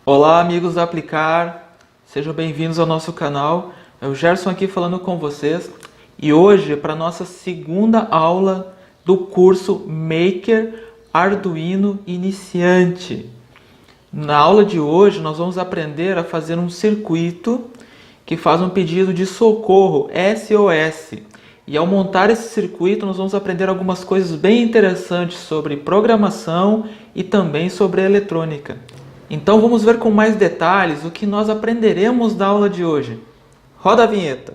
Olá, amigos da Aplicar, sejam bem-vindos ao nosso canal. É o Gerson aqui falando com vocês e hoje para a nossa segunda aula do curso Maker Arduino Iniciante. Na aula de hoje nós vamos aprender a fazer um circuito que faz um pedido de socorro SOS. E ao montar esse circuito nós vamos aprender algumas coisas bem interessantes sobre programação e também sobre eletrônica. Então vamos ver com mais detalhes o que nós aprenderemos na aula de hoje. Roda a vinheta!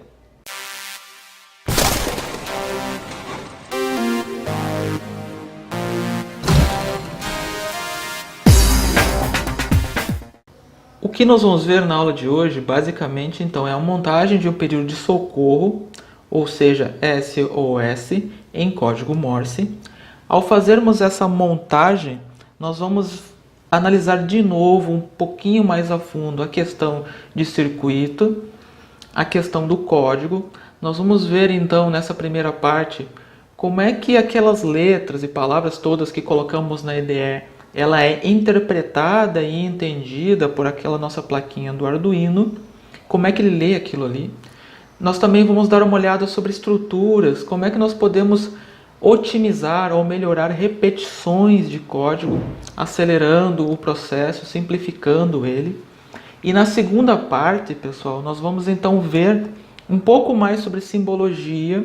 O que nós vamos ver na aula de hoje, basicamente, então, é a montagem de um pedido de socorro, ou seja, SOS, em código Morse. Ao fazermos essa montagem, nós vamos analisar de novo um pouquinho mais a fundo a questão de circuito, a questão do código. Nós vamos ver então nessa primeira parte como é que aquelas letras e palavras todas que colocamos na IDE, ela é interpretada e entendida por aquela nossa plaquinha do Arduino, como é que ele lê aquilo ali. Nós também vamos dar uma olhada sobre estruturas, como é que nós podemos otimizar ou melhorar repetições de código, acelerando o processo, simplificando ele. E na segunda parte, pessoal, nós vamos então ver um pouco mais sobre simbologia,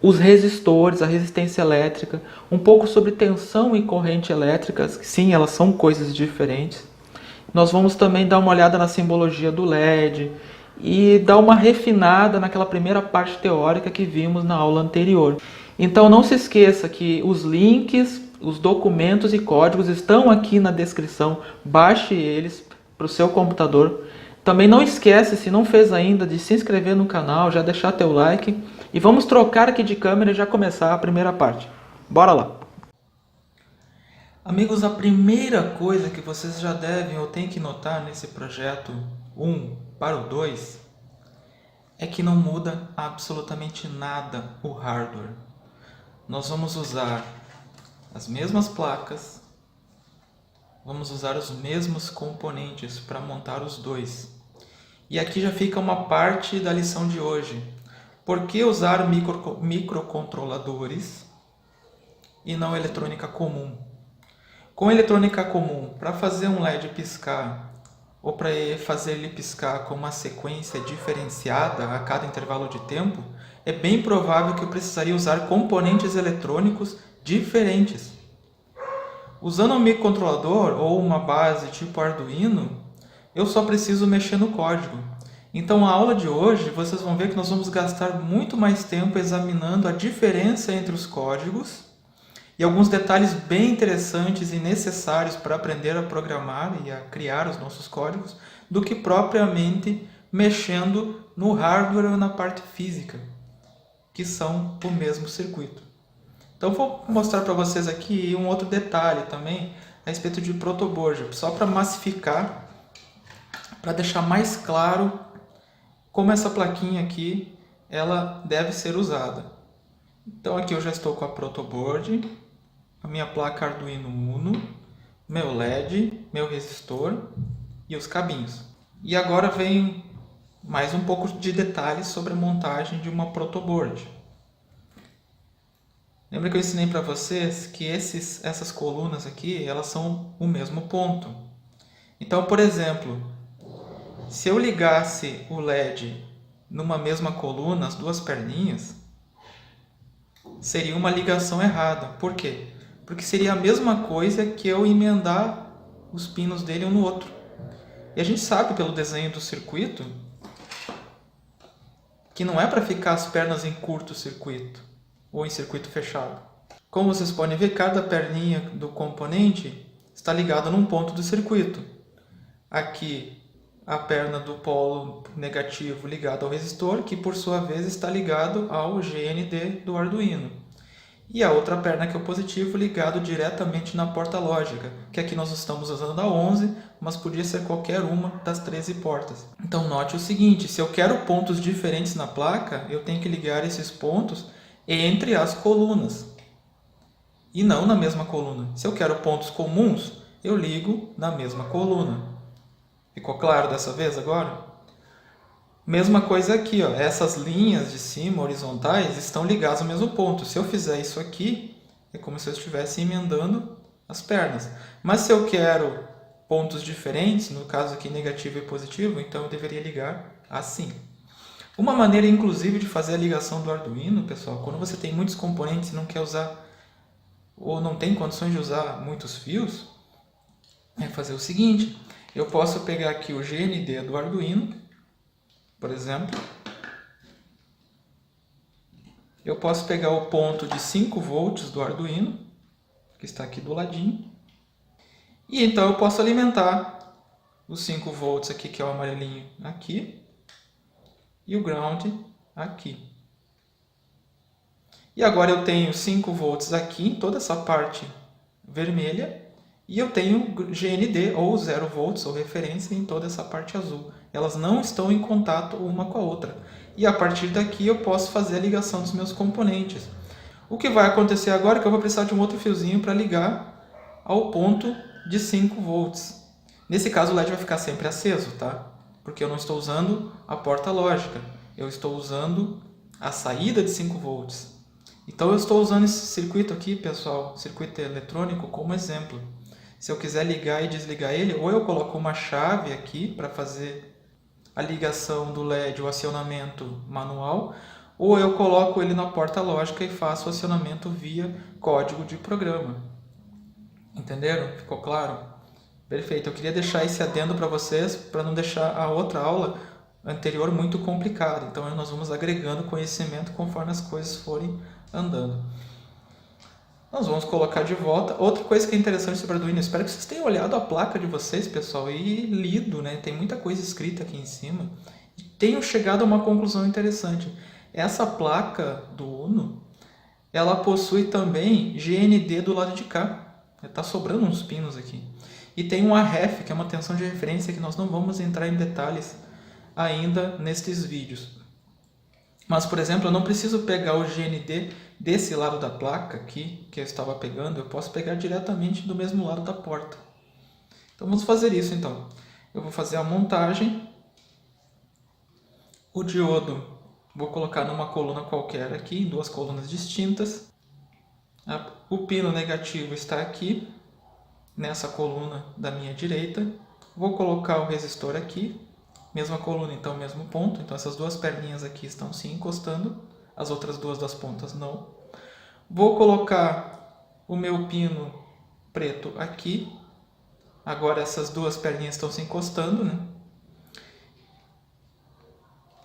os resistores, a resistência elétrica, um pouco sobre tensão e corrente elétricas, que sim, elas são coisas diferentes. Nós vamos também dar uma olhada na simbologia do LED e dar uma refinada naquela primeira parte teórica que vimos na aula anterior. Então não se esqueça que os links, os documentos e códigos estão aqui na descrição, baixe eles para o seu computador. Também não esquece, se não fez ainda, de se inscrever no canal, já deixar teu like e vamos trocar aqui de câmera e já começar a primeira parte. Bora lá! Amigos, a primeira coisa que vocês já devem ou têm que notar nesse projeto 1 para o 2 é que não muda absolutamente nada o hardware. Nós vamos usar as mesmas placas, vamos usar os mesmos componentes para montar os dois. E aqui já fica uma parte da lição de hoje. Por que usar microcontroladores e não eletrônica comum? Com eletrônica comum, para fazer um LED piscar ou para fazer ele piscar com uma sequência diferenciada a cada intervalo de tempo, é bem provável que eu precisaria usar componentes eletrônicos diferentes. Usando um microcontrolador ou uma base tipo Arduino, eu só preciso mexer no código. Então, a aula de hoje, vocês vão ver que nós vamos gastar muito mais tempo examinando a diferença entre os códigos e alguns detalhes bem interessantes e necessários para aprender a programar e a criar os nossos códigos, do que propriamente mexendo no hardware ou na parte física, que são o mesmo circuito. Então vou mostrar para vocês aqui um outro detalhe também a respeito de protoboard, só para massificar, para deixar mais claro como essa plaquinha aqui ela deve ser usada. Então aqui eu já estou com a protoboard, a minha placa Arduino Uno, meu LED, meu resistor e os cabinhos. E agora vem mais um pouco de detalhes sobre a montagem de uma protoboard. Lembra que eu ensinei para vocês que essas colunas aqui, elas são o mesmo ponto. Então, por exemplo, se eu ligasse o LED numa mesma coluna, as duas perninhas, seria uma ligação errada. Por quê? Porque seria a mesma coisa que eu emendar os pinos dele um no outro. E a gente sabe pelo desenho do circuito que não é para ficar as pernas em curto-circuito ou em circuito fechado. Como vocês podem ver, cada perninha do componente está ligada num ponto do circuito. Aqui a perna do polo negativo ligada ao resistor, que por sua vez está ligado ao GND do Arduino. E a outra perna que é o positivo ligado diretamente na porta lógica, que aqui nós estamos usando a 11, mas podia ser qualquer uma das 13 portas. Então note o seguinte, se eu quero pontos diferentes na placa, eu tenho que ligar esses pontos entre as colunas e não na mesma coluna. Se eu quero pontos comuns, eu ligo na mesma coluna. Ficou claro dessa vez agora? Mesma coisa aqui, ó. Essas linhas de cima, horizontais, estão ligadas ao mesmo ponto. Se eu fizer isso aqui, é como se eu estivesse emendando as pernas. Mas se eu quero pontos diferentes, no caso aqui negativo e positivo, então eu deveria ligar assim. Uma maneira, inclusive, de fazer a ligação do Arduino, pessoal, quando você tem muitos componentes e não quer usar, ou não tem condições de usar muitos fios, é fazer o seguinte. Eu posso pegar aqui o GND do Arduino, por exemplo. Eu posso pegar o ponto de 5 volts do Arduino, que está aqui do ladinho. E então eu posso alimentar os 5 volts aqui, que é o amarelinho aqui, e o ground aqui. E agora eu tenho 5 volts aqui em toda essa parte vermelha, e eu tenho GND, ou 0 volts, ou referência, em toda essa parte azul. Elas não estão em contato uma com a outra. E a partir daqui eu posso fazer a ligação dos meus componentes. O que vai acontecer agora é que eu vou precisar de um outro fiozinho para ligar ao ponto de 5 volts. Nesse caso o LED vai ficar sempre aceso, tá? Porque eu não estou usando a porta lógica. Eu estou usando a saída de 5 volts. Então eu estou usando esse circuito aqui, pessoal, circuito eletrônico, como exemplo. Se eu quiser ligar e desligar ele, ou eu coloco uma chave aqui para fazer a ligação do LED, o acionamento manual, ou eu coloco ele na porta lógica e faço o acionamento via código de programa. Entenderam? Ficou claro? Perfeito. Eu queria deixar esse adendo para vocês, para não deixar a outra aula anterior muito complicada. Então nós vamos agregando conhecimento conforme as coisas forem andando. Nós vamos colocar de volta. Outra coisa que é interessante sobre o Arduino, eu espero que vocês tenham olhado a placa de vocês, pessoal, e lido, né? Tem muita coisa escrita aqui em cima. E tenham chegado a uma conclusão interessante. Essa placa do Uno, ela possui também GND do lado de cá. Está sobrando uns pinos aqui. E tem um RF, que é uma tensão de referência, que nós não vamos entrar em detalhes ainda nestes vídeos. Mas, por exemplo, eu não preciso pegar o GND desse lado da placa aqui, que eu estava pegando, eu posso pegar diretamente do mesmo lado da porta. Então vamos fazer isso então. Eu vou fazer a montagem. O diodo vou colocar numa coluna qualquer aqui, em duas colunas distintas. O pino negativo está aqui, nessa coluna da minha direita. Vou colocar o resistor aqui. Mesma coluna, então, mesmo ponto. Então, essas duas perninhas aqui estão se encostando. As outras duas das pontas não. Vou colocar o meu pino preto aqui. Agora, essas duas perninhas estão se encostando, né?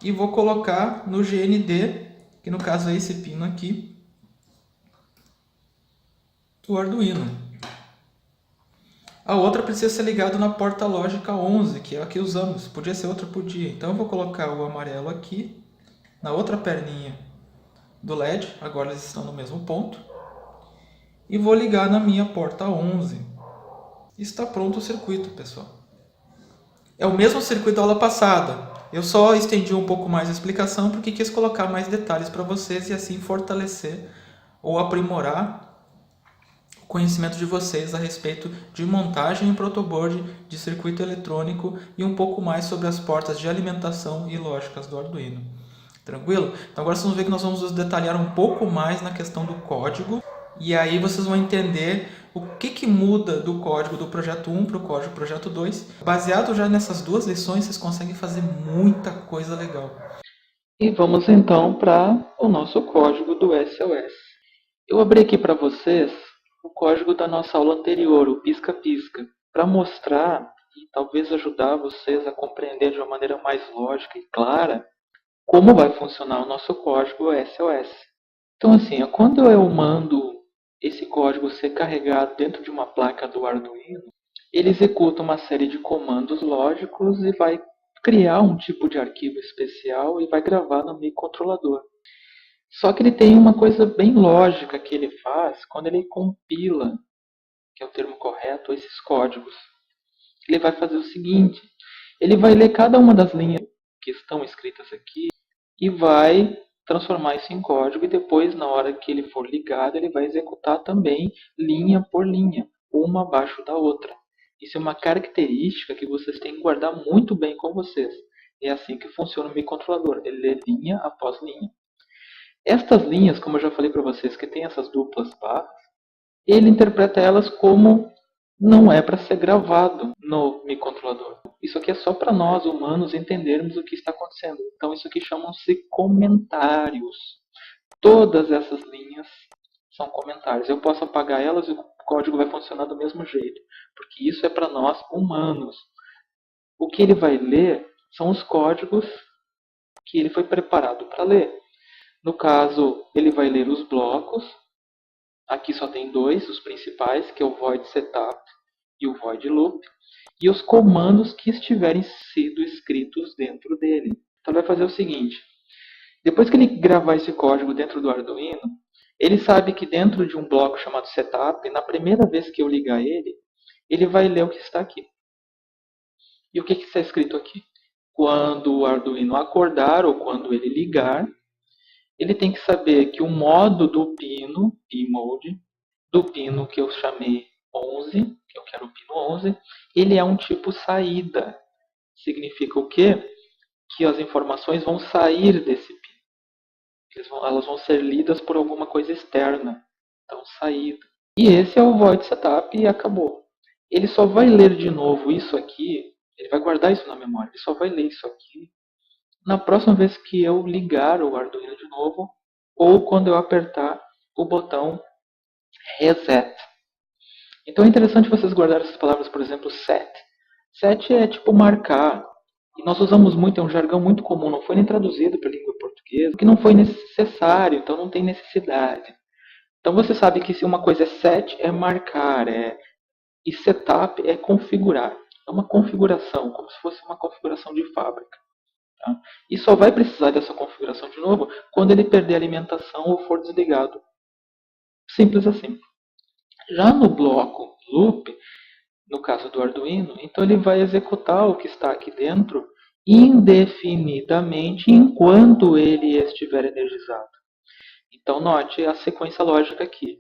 E vou colocar no GND, que no caso é esse pino aqui, do Arduino. A outra precisa ser ligada na porta lógica 11, que é a que usamos. Podia ser outra, podia. Então eu vou colocar o amarelo aqui, na outra perninha do LED. Agora eles estão no mesmo ponto. E vou ligar na minha porta 11. Está pronto o circuito, pessoal. É o mesmo circuito da aula passada. Eu só estendi um pouco mais a explicação porque quis colocar mais detalhes para vocês e assim fortalecer ou aprimorar conhecimento de vocês a respeito de montagem e protoboard de circuito eletrônico e um pouco mais sobre as portas de alimentação e lógicas do Arduino. Tranquilo? Então agora vocês vão ver que nós vamos nos detalhar um pouco mais na questão do código e aí vocês vão entender o que muda do código do projeto 1 para o código do projeto 2. Baseado já nessas duas lições, vocês conseguem fazer muita coisa legal. E vamos então para o nosso código do SOS. Eu abri aqui para vocês o código da nossa aula anterior, o pisca-pisca, para mostrar e talvez ajudar vocês a compreender de uma maneira mais lógica e clara como vai funcionar o nosso código SOS. Então assim, quando eu mando esse código ser carregado dentro de uma placa do Arduino, ele executa uma série de comandos lógicos e vai criar um tipo de arquivo especial e vai gravar no microcontrolador. Só que ele tem uma coisa bem lógica que ele faz quando ele compila, que é o termo correto, esses códigos. Ele vai fazer o seguinte, ele vai ler cada uma das linhas que estão escritas aqui e vai transformar isso em código e depois, na hora que ele for ligado, ele vai executar também linha por linha, uma abaixo da outra. Isso é uma característica que vocês têm que guardar muito bem com vocês. É assim que funciona o microcontrolador. Ele lê linha após linha. Estas linhas, como eu já falei para vocês, que tem essas duplas barras, ele interpreta elas como não é para ser gravado no microcontrolador. Isso aqui é só para nós, humanos, entendermos o que está acontecendo. Então, isso aqui chamam-se comentários. Todas essas linhas são comentários. Eu posso apagar elas e o código vai funcionar do mesmo jeito, porque isso é para nós, humanos. O que ele vai ler são os códigos que ele foi preparado para ler. No caso, ele vai ler os blocos. Aqui só tem dois, os principais, que é o void setup e o void loop, e os comandos que estiverem sido escritos dentro dele. Então ele vai fazer o seguinte: depois que ele gravar esse código dentro do Arduino, ele sabe que dentro de um bloco chamado setup, na primeira vez que eu ligar ele, ele vai ler o que está aqui. E o que está escrito aqui? Quando o Arduino acordar ou quando ele ligar, ele tem que saber que o modo do pino, P-Mode, do pino que eu chamei 11, que eu quero o pino 11, ele é um tipo saída. Significa o quê? Que as informações vão sair desse pino. Elas vão ser lidas por alguma coisa externa. Então, saída. E esse é o void setup e acabou. Ele só vai ler de novo isso aqui, ele vai guardar isso na memória, ele só vai ler isso aqui na próxima vez que eu ligar o Arduino de novo, ou quando eu apertar o botão Reset. Então é interessante vocês guardarem essas palavras, por exemplo, set. Set é tipo marcar. E nós usamos muito, é um jargão muito comum, não foi nem traduzido para a língua portuguesa, porque não foi necessário, então não tem necessidade. Então você sabe que se uma coisa é set, é marcar, e setup é configurar. É uma configuração, como se fosse uma configuração de fábrica. Tá? E só vai precisar dessa configuração de novo quando ele perder a alimentação ou for desligado. Simples assim. Já no bloco loop, no caso do Arduino, então ele vai executar o que está aqui dentro indefinidamente enquanto ele estiver energizado. Então note a sequência lógica aqui.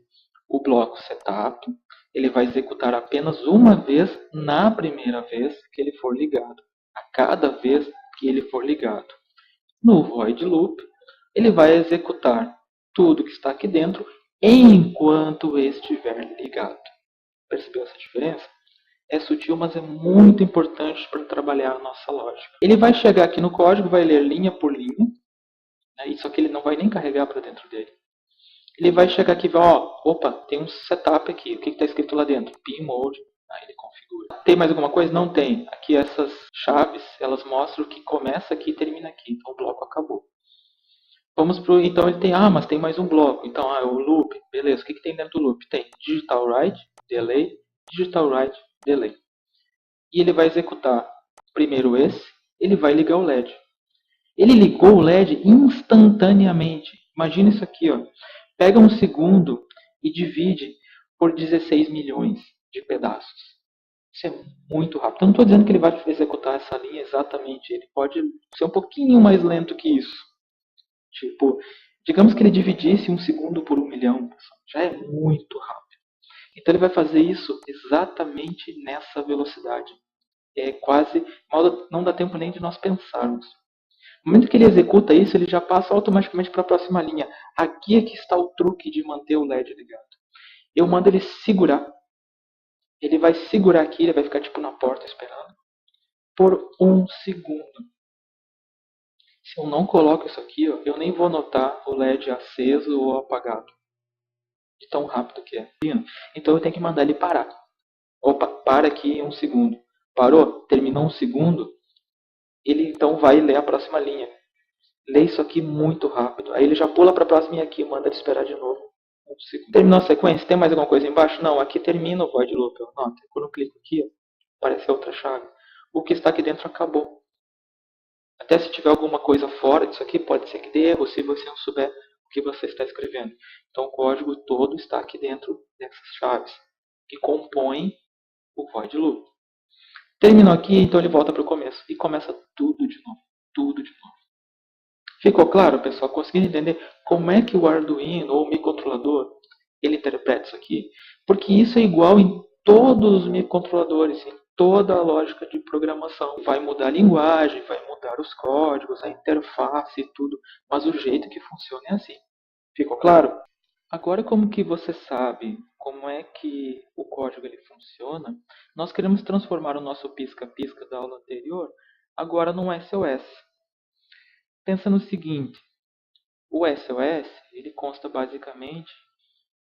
O bloco setup, ele vai executar apenas uma vez na primeira vez que ele for ligado. A cada vez que ele for ligado. No void loop, ele vai executar tudo que está aqui dentro enquanto estiver ligado. Percebeu essa diferença? É sutil, mas é muito importante para trabalhar a nossa lógica. Ele vai chegar aqui no código, vai ler linha por linha, né? Isso aqui ele não vai nem carregar para dentro dele. Ele vai chegar aqui e vai, opa, tem um setup aqui, o que está escrito lá dentro? P-Mode, aí ele configura. Tem mais alguma coisa? Não tem. Aqui essas chaves, elas mostram que começa aqui e termina aqui, então o bloco acabou. Vamos pro, então ele tem, mas tem mais um bloco, então o loop, beleza, o que tem dentro do loop? Tem digital write, delay, digital write, delay. E ele vai executar primeiro esse, ele vai ligar o LED. Ele ligou o LED instantaneamente. Imagina isso aqui, ó. Pega um segundo e divide por 16 milhões de pedaços. Isso é muito rápido. Eu não estou dizendo que ele vai executar essa linha exatamente. Ele pode ser um pouquinho mais lento que isso. Tipo, digamos que ele dividisse um segundo por 1 milhão. Já é muito rápido. Então ele vai fazer isso exatamente nessa velocidade. É quase, não dá tempo nem de nós pensarmos. No momento que ele executa isso, ele já passa automaticamente para a próxima linha. Aqui é que está o truque de manter o LED ligado. Eu mando ele segurar. Ele vai segurar aqui, ele vai ficar tipo na porta esperando. Por 1 segundo. Se eu não coloco isso aqui, eu nem vou notar o LED aceso ou apagado. De tão rápido que é. Então eu tenho que mandar ele parar. Opa, para aqui 1 segundo. Parou? Terminou 1 segundo? Ele então vai ler a próxima linha. Lê isso aqui muito rápido. Aí ele já pula para a próxima linha aqui, manda ele esperar de novo. 1 segundo. Terminou a sequência? Tem mais alguma coisa embaixo? Não, aqui termina o void loop. Nota. Quando eu clico aqui, aparece outra chave. O que está aqui dentro acabou. Até se tiver alguma coisa fora disso aqui, pode ser que dê erro se você não souber o que você está escrevendo. Então o código todo está aqui dentro dessas chaves, que compõem o void loop. Terminou aqui, então ele volta para o começo e começa tudo de novo. Tudo de novo. Ficou claro, pessoal? Conseguiram entender como é que o Arduino ou o microcontrolador ele interpreta isso aqui? Porque isso é igual em todos os microcontroladores, em toda a lógica de programação. Vai mudar a linguagem, vai mudar os códigos, a interface e tudo, mas o jeito que funciona é assim. Ficou claro? Agora, como que você sabe como é que o código ele funciona, nós queremos transformar o nosso pisca-pisca da aula anterior agora num SOS. Pensa no seguinte, o SOS ele consta basicamente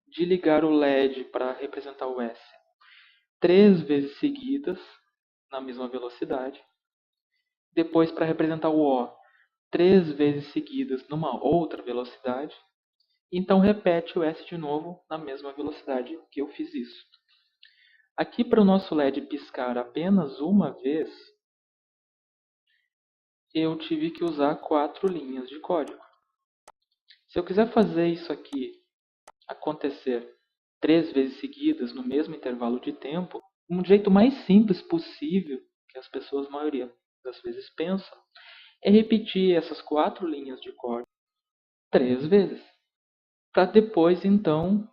de ligar o LED para representar o S 3 vezes seguidas na mesma velocidade, depois para representar o O 3 vezes seguidas numa outra velocidade, então repete o S de novo na mesma velocidade que eu fiz isso. Aqui, para o nosso LED piscar apenas uma vez, eu tive que usar 4 linhas de código. Se eu quiser fazer isso aqui acontecer 3 vezes seguidas no mesmo intervalo de tempo, um jeito mais simples possível, que as pessoas, a maioria das vezes, pensam, é repetir essas 4 linhas de código 3 vezes, para depois, então,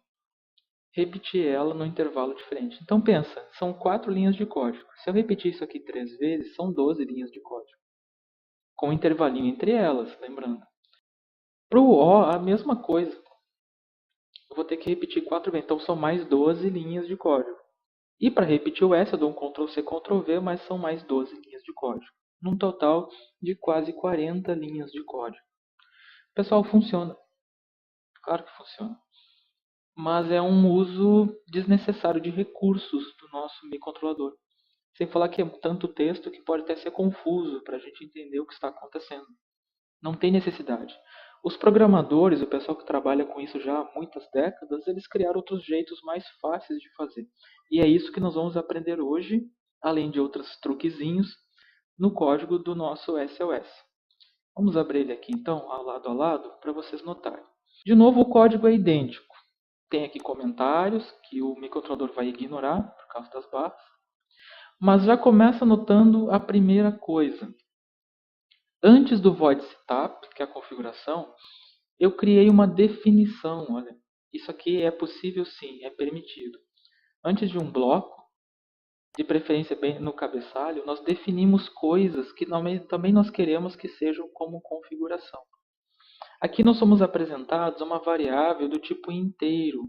repetir ela no intervalo diferente. Então pensa, são 4 linhas de código. Se eu repetir isso aqui 3 vezes, são 12 linhas de código. Com um intervalinho entre elas, lembrando. Para o O, a mesma coisa. Eu vou ter que repetir 4 vezes, então são mais 12 linhas de código. E para repetir o S, eu dou um Ctrl+C, Ctrl+V, mas são mais 12 linhas de código. Num total de quase 40 linhas de código. Pessoal, funciona. Claro que funciona. Mas é um uso desnecessário de recursos do nosso microcontrolador. Sem falar que é tanto texto que pode até ser confuso para a gente entender o que está acontecendo. Não tem necessidade. Os programadores, o pessoal que trabalha com isso já há muitas décadas, eles criaram outros jeitos mais fáceis de fazer. E é isso que nós vamos aprender hoje, além de outros truquezinhos, no código do nosso SOS. Vamos abrir ele aqui então, ao lado, para vocês notarem. De novo, o código é idêntico. Tem aqui comentários que o microcontrolador vai ignorar por causa das barras. Mas já começa notando a primeira coisa. Antes do void setup, que é a configuração, eu criei uma definição. Olha, isso aqui é possível sim, é permitido. Antes de um bloco, de preferência bem no cabeçalho, nós definimos coisas que também nós queremos que sejam como configuração. Aqui nós somos apresentados a uma variável do tipo inteiro,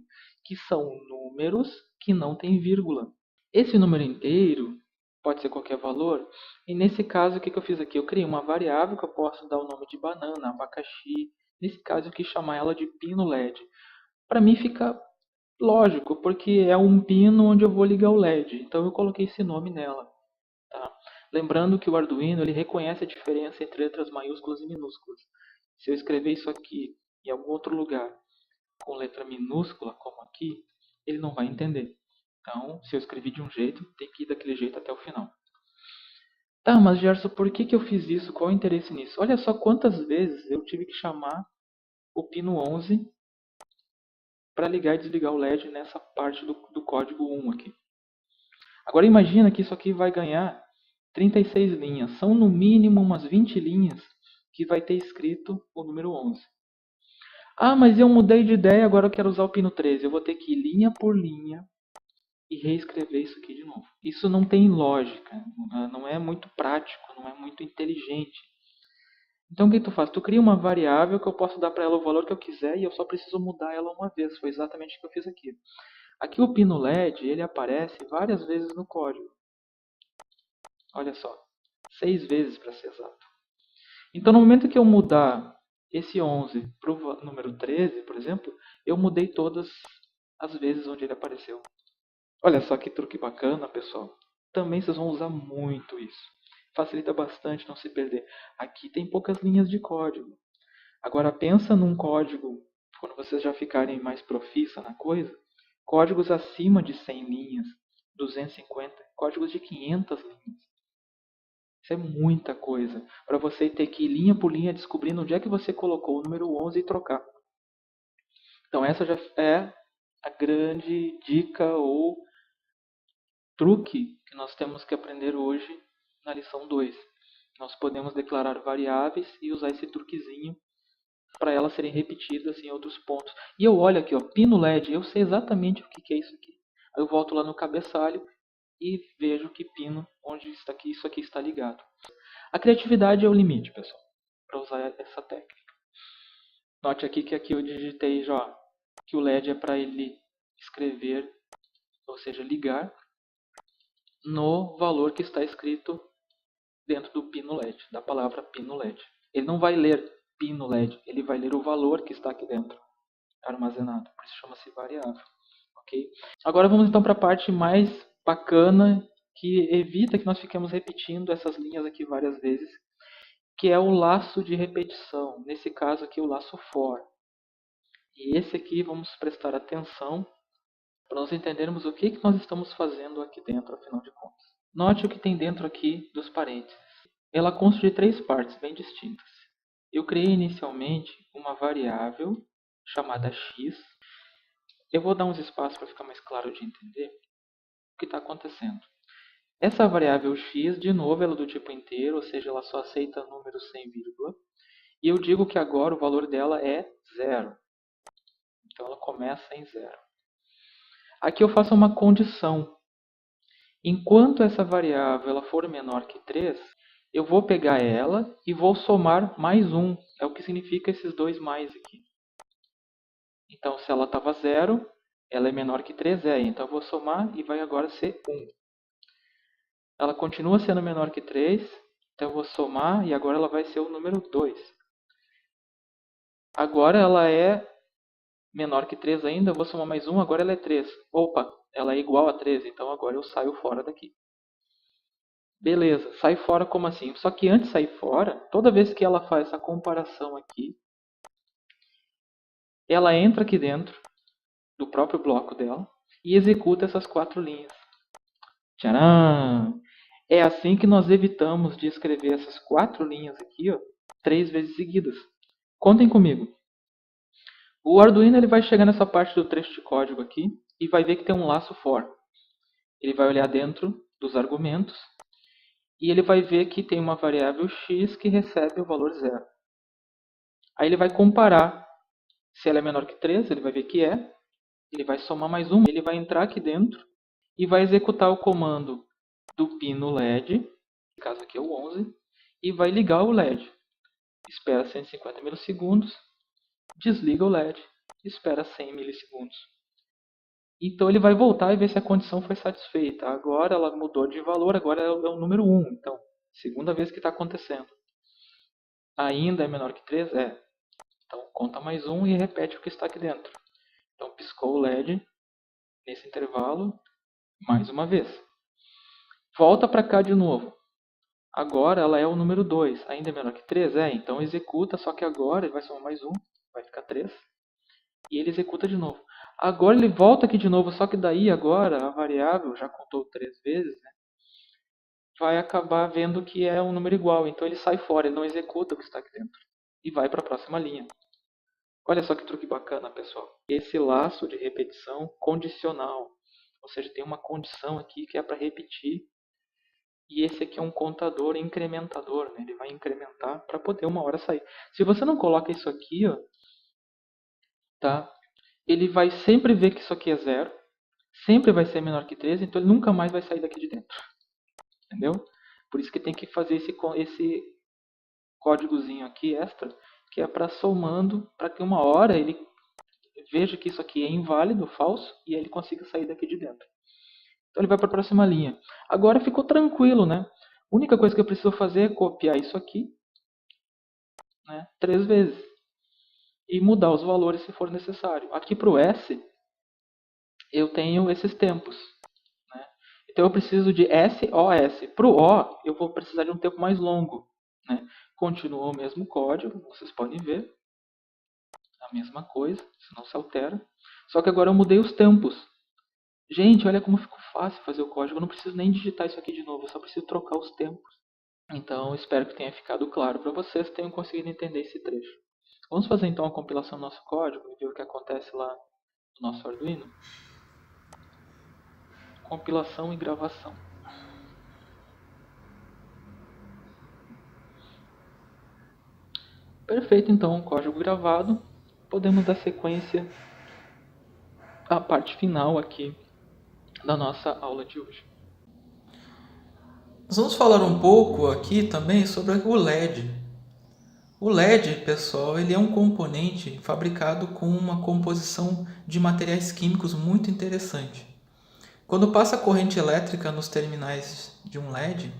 que são números que não têm vírgula. Esse número inteiro pode ser qualquer valor, e nesse caso o que eu fiz aqui? Eu criei uma variável que eu posso dar o nome de banana, abacaxi. Nesse caso eu quis chamar ela de pino LED. Para mim fica lógico, porque é um pino onde eu vou ligar o LED, então eu coloquei esse nome nela. Tá? Lembrando que o Arduino ele reconhece a diferença entre letras maiúsculas e minúsculas. Se eu escrever isso aqui em algum outro lugar com letra minúscula, como aqui, ele não vai entender. Então, se eu escrevi de um jeito, tem que ir daquele jeito até o final. Tá, mas Gerson, por que eu fiz isso? Qual o interesse nisso? Olha só quantas vezes eu tive que chamar o pino 11 para ligar e desligar o LED nessa parte do código 1 aqui. Agora imagina que isso aqui vai ganhar 36 linhas. São no mínimo umas 20 linhas que vai ter escrito o número 11. Ah, mas eu mudei de ideia, agora eu quero usar o pino 13. Eu vou ter que ir linha por linha e reescrever isso aqui de novo. Isso não tem lógica, não é muito prático, não é muito inteligente. Então o que tu faz? Tu cria uma variável que eu posso dar para ela o valor que eu quiser e eu só preciso mudar ela uma vez. Foi exatamente o que eu fiz aqui. Aqui o pino LED ele aparece várias vezes no código. Olha só, 6 vezes para ser exato. Então no momento que eu mudar esse 11 para o número 13, por exemplo, eu mudei todas as vezes onde ele apareceu. Olha só que truque bacana, pessoal. Também vocês vão usar muito isso. Facilita bastante não se perder. Aqui tem poucas linhas de código. Agora pensa num código, quando vocês já ficarem mais profissa na coisa, códigos acima de 100 linhas, 250, códigos de 500 linhas. Isso é muita coisa. Para você ter que ir linha por linha descobrindo onde é que você colocou o número 11 e trocar. Então essa já é a grande dica ou truque que nós temos que aprender hoje na lição 2. Nós podemos declarar variáveis e usar esse truquezinho para elas serem repetidas em outros pontos. E eu olho aqui, ó, pino LED, eu sei exatamente o que é isso aqui. Aí eu volto lá no cabeçalho e vejo que pino onde isso aqui está ligado. A criatividade é o limite, pessoal, para usar essa técnica. Note aqui que aqui eu digitei já que o LED é para ele escrever, ou seja, ligar no valor que está escrito dentro do pino LED, da palavra pino LED. Ele não vai ler pino LED, ele vai ler o valor que está aqui dentro, armazenado. Por isso chama-se variável. Okay? Agora vamos então para a parte mais bacana, que evita que nós fiquemos repetindo essas linhas aqui várias vezes, que é o laço de repetição. Nesse caso aqui, o laço for. E esse aqui vamos prestar atenção para nós entendermos o que nós estamos fazendo aqui dentro, afinal de contas. Note o que tem dentro aqui dos parênteses. Ela consta de 3 partes bem distintas. Eu criei inicialmente uma variável chamada x. Eu vou dar uns espaços para ficar mais claro de entender o que está acontecendo. Essa variável x, de novo, ela é do tipo inteiro, ou seja, ela só aceita números sem vírgula. E eu digo que agora o valor dela é 0. Então ela começa em 0. Aqui eu faço uma condição. Enquanto essa variável ela for menor que 3, eu vou pegar ela e vou somar mais 1. É o que significa esses dois mais aqui. Então, se ela estava 0, ela é menor que 3, então eu vou somar e vai agora ser 1. Ela continua sendo menor que 3, então eu vou somar e agora ela vai ser o número 2. Agora ela é menor que 3 ainda, eu vou somar mais 1, agora ela é 3. Opa, ela é igual a 3, então agora eu saio fora daqui. Beleza, sai fora como assim? Só que antes de sair fora, toda vez que ela faz essa comparação aqui, ela entra aqui dentro do próprio bloco dela e executa essas 4 linhas. Tcharam! É assim que nós evitamos de escrever essas 4 linhas aqui, 3 vezes seguidas. Contem comigo. O Arduino ele vai chegar nessa parte do trecho de código aqui e vai ver que tem um laço for. Ele vai olhar dentro dos argumentos e ele vai ver que tem uma variável x que recebe o valor 0. Aí ele vai comparar se ela é menor que 3, ele vai ver que é. Ele vai somar mais 1, ele vai entrar aqui dentro e vai executar o comando do pino LED, no caso aqui é o 11, e vai ligar o LED. Espera 150 milissegundos, desliga o LED, espera 100 milissegundos. Então ele vai voltar e ver se a condição foi satisfeita. Agora ela mudou de valor, agora é o número 1. Então, segunda vez que está acontecendo. Ainda é menor que 3? É. Então conta mais 1 e repete o que está aqui dentro. Então piscou o LED nesse intervalo mais uma vez. Volta para cá de novo. Agora ela é o número 2. Ainda é menor que 3? É. Então executa, só que agora ele vai somar mais 1. Vai ficar 3. E ele executa de novo. Agora ele volta aqui de novo, só que daí agora a variável, já contou 3 vezes, né, vai acabar vendo que é um número igual. Então ele sai fora, ele não executa o que está aqui dentro. E vai para a próxima linha. Olha só que truque bacana, pessoal. Esse laço de repetição condicional. Ou seja, tem uma condição aqui que é para repetir. E esse aqui é um contador incrementador. Né? Ele vai incrementar para poder uma hora sair. Se você não coloca isso aqui, tá? Ele vai sempre ver que isso aqui é 0. Sempre vai ser menor que 13. Então ele nunca mais vai sair daqui de dentro. Entendeu? Por isso que tem que fazer esse códigozinho aqui extra, que é para somando, para que uma hora ele veja que isso aqui é inválido, falso, e ele consiga sair daqui de dentro. Então ele vai para a próxima linha. Agora ficou tranquilo, né? A única coisa que eu preciso fazer é copiar isso aqui, né, 3 vezes. E mudar os valores se for necessário. Aqui para o S, eu tenho esses tempos. Né? Então eu preciso de SOS. Para o O, eu vou precisar de um tempo mais longo. Né? Continua o mesmo código, vocês podem ver. A mesma coisa, se não se altera. Só que agora eu mudei os tempos. Gente, olha como ficou fácil fazer o código. Eu não preciso nem digitar isso aqui de novo, eu só preciso trocar os tempos. Então, espero que tenha ficado claro para vocês, tenham conseguido entender esse trecho. Vamos fazer então a compilação do nosso código e ver o que acontece lá no nosso Arduino. Compilação e gravação. Perfeito, então, o código gravado. Podemos dar sequência à parte final aqui da nossa aula de hoje. Nós vamos falar um pouco aqui também sobre o LED. O LED, pessoal, ele é um componente fabricado com uma composição de materiais químicos muito interessante. Quando passa corrente elétrica nos terminais de um LED,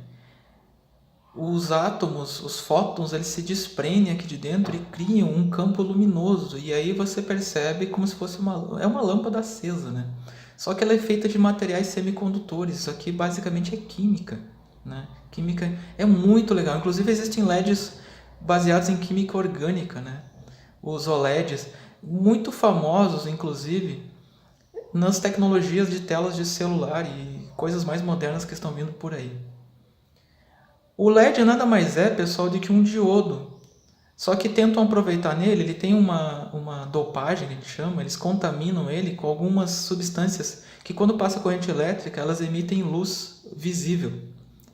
os átomos, os fótons, eles se desprendem aqui de dentro e criam um campo luminoso. E aí você percebe como se fosse uma lâmpada acesa, né? Só que ela é feita de materiais semicondutores. Isso aqui basicamente é química, né? Química é muito legal. Inclusive existem LEDs baseados em química orgânica, né? Os OLEDs, muito famosos, inclusive, nas tecnologias de telas de celular e coisas mais modernas que estão vindo por aí. O LED nada mais é, pessoal, do que um diodo. Só que tentam aproveitar nele, ele tem uma dopagem, que a gente chama, eles contaminam ele com algumas substâncias que quando passa corrente elétrica, elas emitem luz visível.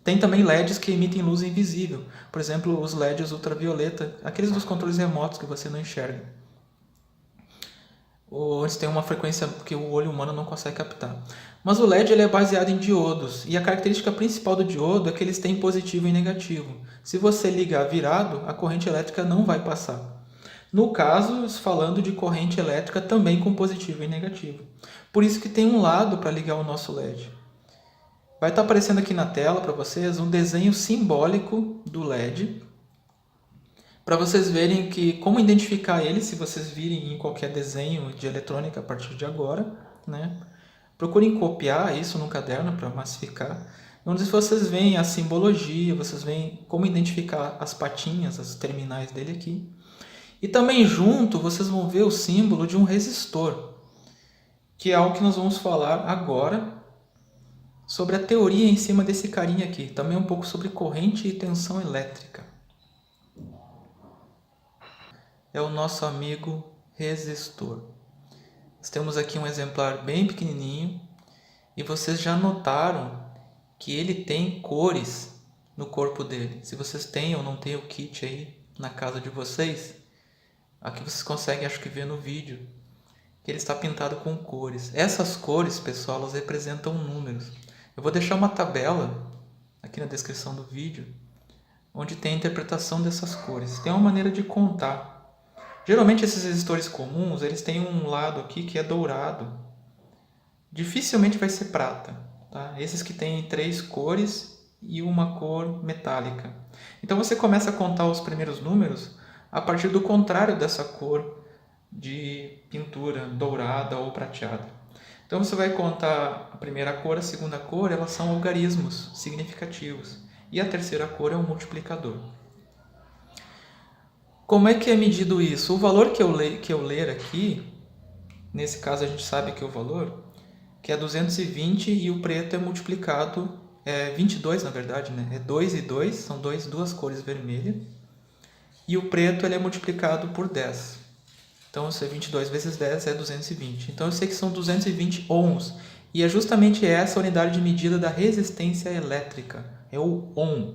Tem também LEDs que emitem luz invisível. Por exemplo, os LEDs ultravioleta, aqueles dos controles remotos que você não enxerga. Ou eles têm uma frequência que o olho humano não consegue captar. Mas o LED ele é baseado em diodos, e a característica principal do diodo é que eles têm positivo e negativo. Se você ligar virado, a corrente elétrica não vai passar. No caso, falando de corrente elétrica também com positivo e negativo. Por isso que tem um lado para ligar o nosso LED. Vai estar aparecendo aqui na tela para vocês um desenho simbólico do LED, para vocês verem que como identificar ele, se vocês virem em qualquer desenho de eletrônica a partir de agora, né? Procurem copiar isso no caderno para massificar. Onde vocês veem a simbologia, vocês veem como identificar as patinhas, as terminais dele aqui. E também junto vocês vão ver o símbolo de um resistor, que é algo que nós vamos falar agora sobre a teoria em cima desse carinha aqui. Também um pouco sobre corrente e tensão elétrica. É o nosso amigo resistor. Nós temos aqui um exemplar bem pequenininho e vocês já notaram que ele tem cores no corpo dele. Se vocês têm ou não têm o kit aí na casa de vocês, aqui vocês conseguem, acho que ver no vídeo, que ele está pintado com cores. Essas cores, pessoal, elas representam números. Eu vou deixar uma tabela aqui na descrição do vídeo, onde tem a interpretação dessas cores. Tem uma maneira de contar. Geralmente esses resistores comuns, eles têm um lado aqui que é dourado. Dificilmente vai ser prata, tá? Esses que têm 3 cores e uma cor metálica. Então você começa a contar os primeiros números a partir do contrário dessa cor de pintura dourada ou prateada. Então você vai contar a primeira cor, a segunda cor, elas são algarismos significativos. E a terceira cor é um multiplicador. Como é que é medido isso? O valor que eu ler aqui, nesse caso a gente sabe que é o valor, que é 220 e o preto é multiplicado, é 22 na verdade, né? É 2 e 2, são duas cores vermelhas. E o preto ele é multiplicado por 10. Então, se é 22 vezes 10 é 220. Então, eu sei que são 220 ohms. E é justamente essa a unidade de medida da resistência elétrica. É o ohm.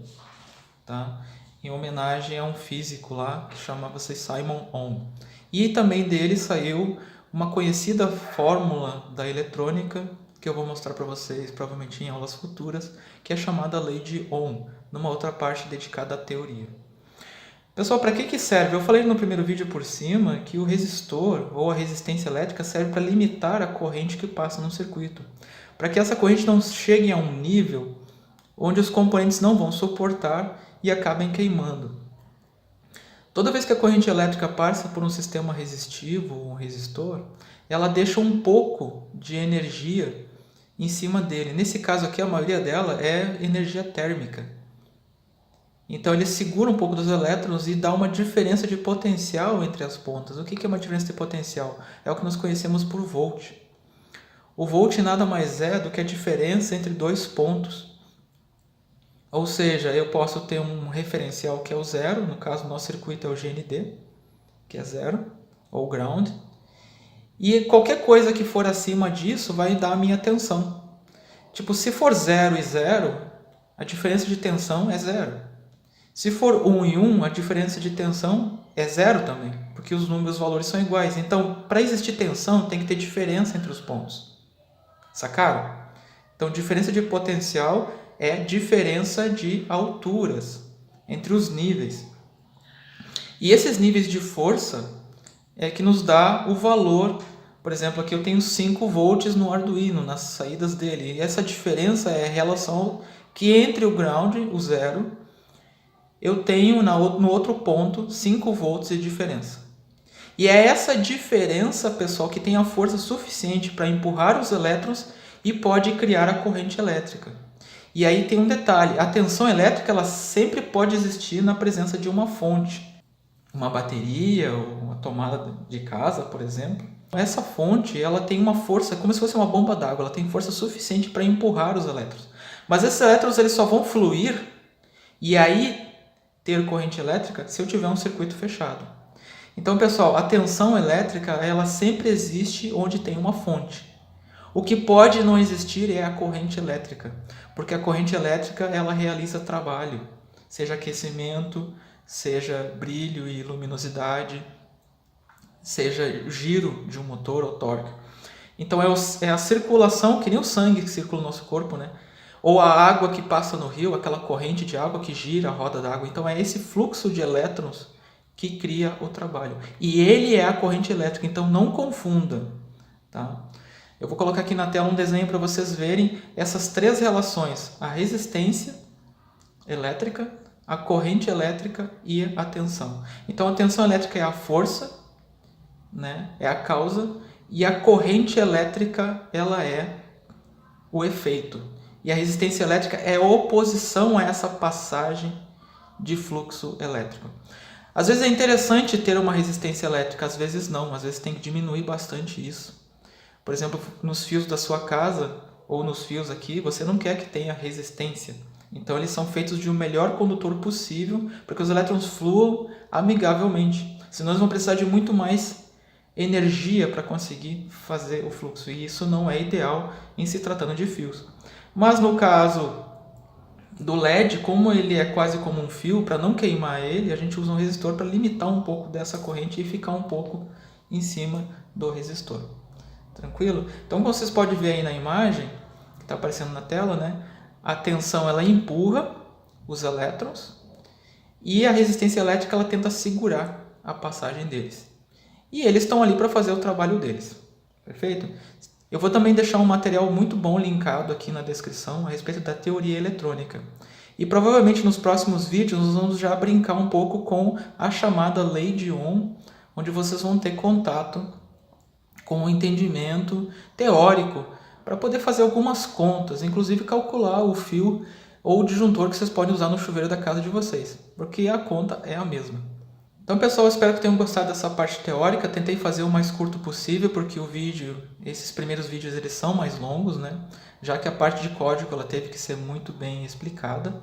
Tá? Em homenagem a um físico lá que chamava-se Simon Ohm. E também dele saiu uma conhecida fórmula da eletrônica que eu vou mostrar para vocês provavelmente em aulas futuras, que é chamada lei de Ohm, numa outra parte dedicada à teoria. Pessoal, para que serve? Eu falei no primeiro vídeo por cima que o resistor ou a resistência elétrica serve para limitar a corrente que passa no circuito, para que essa corrente não chegue a um nível onde os componentes não vão suportar e acabem queimando. Toda vez que a corrente elétrica passa por um sistema resistivo ou um resistor, ela deixa um pouco de energia em cima dele. Nesse caso aqui, a maioria dela é energia térmica. Então ele segura um pouco dos elétrons e dá uma diferença de potencial entre as pontas. O que é uma diferença de potencial? É o que nós conhecemos por volt. O volt nada mais é do que a diferença entre dois pontos. Ou seja, eu posso ter um referencial que é o zero, no caso o nosso circuito é o GND, que é zero, ou ground. E qualquer coisa que for acima disso vai dar a minha tensão. Tipo, se for 0 e 0, a diferença de tensão é 0. Se for 1 e 1, a diferença de tensão é 0 também, porque os números, os valores são iguais. Então, para existir tensão, tem que ter diferença entre os pontos. Sacaram? Então, diferença de potencial é diferença de alturas entre os níveis. E esses níveis de força é que nos dá o valor. Por exemplo, aqui eu tenho 5 volts no Arduino, nas saídas dele. E essa diferença é a relação que entre o ground, o zero, eu tenho no outro ponto 5 volts de diferença. E é essa diferença, pessoal, que tem a força suficiente para empurrar os elétrons e pode criar a corrente elétrica. E aí tem um detalhe, a tensão elétrica ela sempre pode existir na presença de uma fonte. Uma bateria ou uma tomada de casa, por exemplo. Essa fonte ela tem uma força, como se fosse uma bomba d'água, ela tem força suficiente para empurrar os elétrons. Mas esses elétrons eles só vão fluir e aí ter corrente elétrica se eu tiver um circuito fechado. Então, pessoal, a tensão elétrica ela sempre existe onde tem uma fonte. O que pode não existir é a corrente elétrica, porque a corrente elétrica ela realiza trabalho, seja aquecimento, seja brilho e luminosidade, seja giro de um motor ou torque. Então é a circulação, que nem o sangue que circula no nosso corpo, né? Ou a água que passa no rio, aquela corrente de água que gira a roda d'água. Então é esse fluxo de elétrons que cria o trabalho. E ele é a corrente elétrica, então não confunda. Tá? Eu vou colocar aqui na tela um desenho para vocês verem essas 3 relações. A resistência elétrica, a corrente elétrica e a tensão. Então a tensão elétrica é a força, né? É a causa, e a corrente elétrica ela é o efeito. E a resistência elétrica é a oposição a essa passagem de fluxo elétrico. Às vezes é interessante ter uma resistência elétrica, às vezes não, às vezes tem que diminuir bastante isso. Por exemplo, nos fios da sua casa ou nos fios aqui, você não quer que tenha resistência. Então eles são feitos de um melhor condutor possível para que os elétrons fluam amigavelmente. Senão eles vão precisar de muito mais energia para conseguir fazer o fluxo. E isso não é ideal em se tratando de fios. Mas no caso do LED, como ele é quase como um fio, para não queimar ele, a gente usa um resistor para limitar um pouco dessa corrente e ficar um pouco em cima do resistor. Tranquilo? Então, como vocês podem ver aí na imagem, que está aparecendo na tela, né? A tensão ela empurra os elétrons e a resistência elétrica ela tenta segurar a passagem deles. E eles estão ali para fazer o trabalho deles. Perfeito? Eu vou também deixar um material muito bom linkado aqui na descrição a respeito da teoria eletrônica. E provavelmente nos próximos vídeos nós vamos já brincar um pouco com a chamada lei de Ohm, onde vocês vão ter contato com o entendimento teórico para poder fazer algumas contas, inclusive calcular o fio ou o disjuntor que vocês podem usar no chuveiro da casa de vocês, porque a conta é a mesma. Então, pessoal, espero que tenham gostado dessa parte teórica. Tentei fazer o mais curto possível, porque esses primeiros vídeos eles são mais longos, né? Já que a parte de código ela teve que ser muito bem explicada.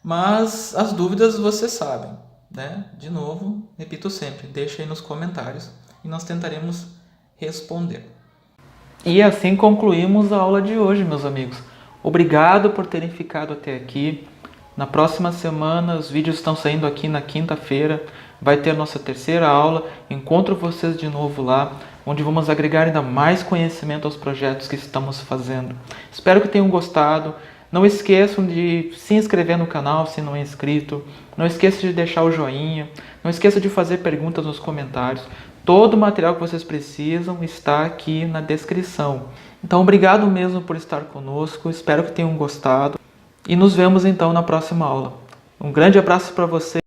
Mas as dúvidas vocês sabem, né? De novo, repito sempre, deixa aí nos comentários e nós tentaremos responder. E assim concluímos a aula de hoje, meus amigos. Obrigado por terem ficado até aqui. Na próxima semana, os vídeos estão saindo aqui na quinta-feira. Vai ter a nossa terceira aula. Encontro vocês de novo lá, onde vamos agregar ainda mais conhecimento aos projetos que estamos fazendo. Espero que tenham gostado. Não esqueçam de se inscrever no canal se não é inscrito. Não esqueçam de deixar o joinha. Não esqueçam de fazer perguntas nos comentários. Todo o material que vocês precisam está aqui na descrição. Então, obrigado mesmo por estar conosco. Espero que tenham gostado. E nos vemos então na próxima aula. Um grande abraço para vocês.